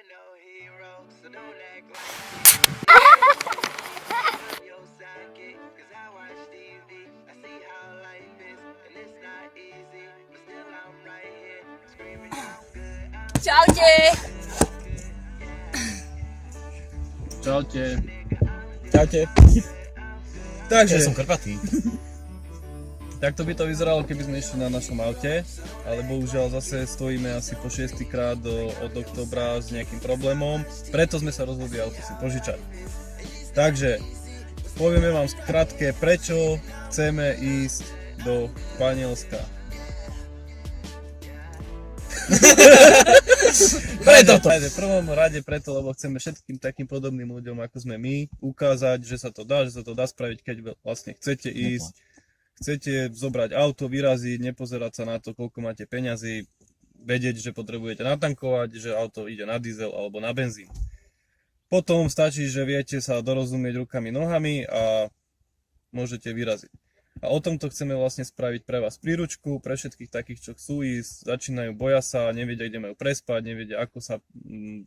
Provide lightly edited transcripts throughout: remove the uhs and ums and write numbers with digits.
no hero, so don't act like your sidekick. 'Cause I watch TV, I see how life is, and it's not easy, but still I'm right here, screaming I'm good. Čaute. Čaute. Čaute. Takže, Ja som Karpatý. takto by to vyzeralo, keby sme išli na našom aute, ale bohužiaľ zase stojíme asi po 6. krát od októbra s nejakým problémom, preto sme sa rozhodli auto si požičať. Takže, povieme vám skrátke, prečo chceme ísť do Španielska. Preto to. V prvom rade preto, lebo chceme všetkým takým podobným ľuďom, ako sme my, ukázať, že sa to dá spraviť, keď vlastne chcete ísť, chcete zobrať auto, vyraziť, nepozerať sa na to, koľko máte peňazí, vedieť, že potrebujete natankovať, že auto ide na diesel alebo na benzín. Potom stačí, že viete sa dorozumieť rukami, nohami a môžete vyraziť. A o tomto chceme vlastne spraviť pre vás príručku, pre všetkých takých, čo chcú ísť, začínajú, boja sa, nevedia, kde majú prespať, nevedia, ako sa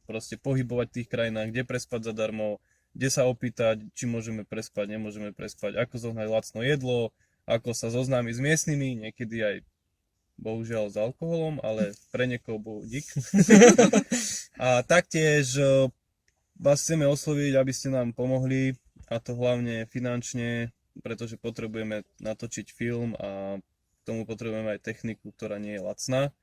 proste pohybovať v tých krajinách, kde prespať zadarmo, kde sa opýtať, či môžeme prespať, nemôžeme prespať, ako zohnať lacno jedlo, ako sa zoznámiť s miestnymi, niekedy aj bohužiaľ s alkoholom, ale pre niekoho bohu dík. A taktiež vás chceme osloviť, aby ste nám pomohli, a to hlavne finančne, pretože potrebujeme natočiť film a k tomu potrebujeme aj techniku, ktorá nie je lacná.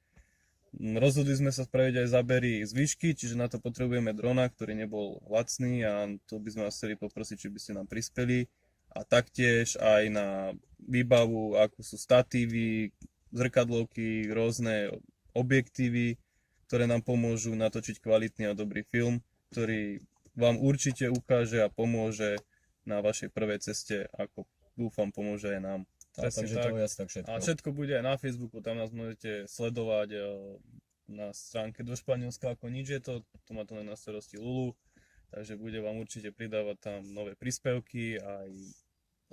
Rozhodli sme sa spraviť aj zábery z výšky, čiže na to potrebujeme drona, ktorý nebol lacný, a to by sme vás chceli poprosiť, či by ste nám prispeli. A taktiež aj na výbavu, ako sú statívy, zrkadlovky, rôzne objektívy, ktoré nám pomôžu natočiť kvalitný a dobrý film, ktorý vám určite ukáže a pomôže na vašej prvej ceste, ako dúfam pomôže aj nám. Takže to je tak všetko. A všetko bude aj na Facebooku, tam nás môžete sledovať na stránke Do Španielska ako nič je to má to na starosti Lulu, takže bude vám určite pridávať tam nové príspevky aj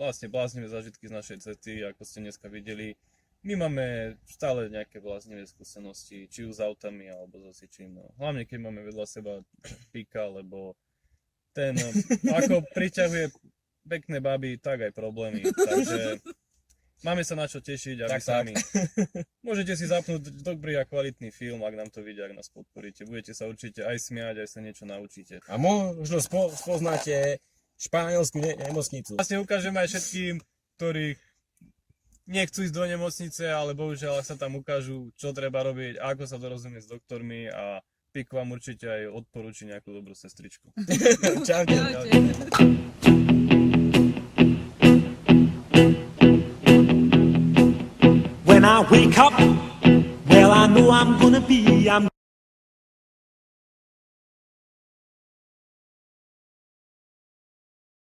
vlastne bláznivé zážitky z našej cesty, ako ste dneska videli. My máme stále nejaké bláznivé skúsenosti, či už s autami alebo so sičím. No. Hlavne keď máme vedľa seba Pika, lebo ten ako priťahuje pekné baby, tak aj problémy, takže máme sa na čo tešiť a vy sami. Môžete si zapnúť dobrý a kvalitný film, ak nám to vidia, ak nás podporíte. Budete sa určite aj smiať, aj sa niečo naučíte. A možno spoznáte španielskú nemocnicu. Vlastne ukážeme aj všetkým, ktorí nechcú ísť do nemocnice, ale bohužiaľ sa tam ukážu, čo treba robiť, ako sa dorozumieť s doktormi, a Pik vám určite aj odporúči nejakú dobrú sestričku. Čaute. When I wake up, well, I know I'm gonna be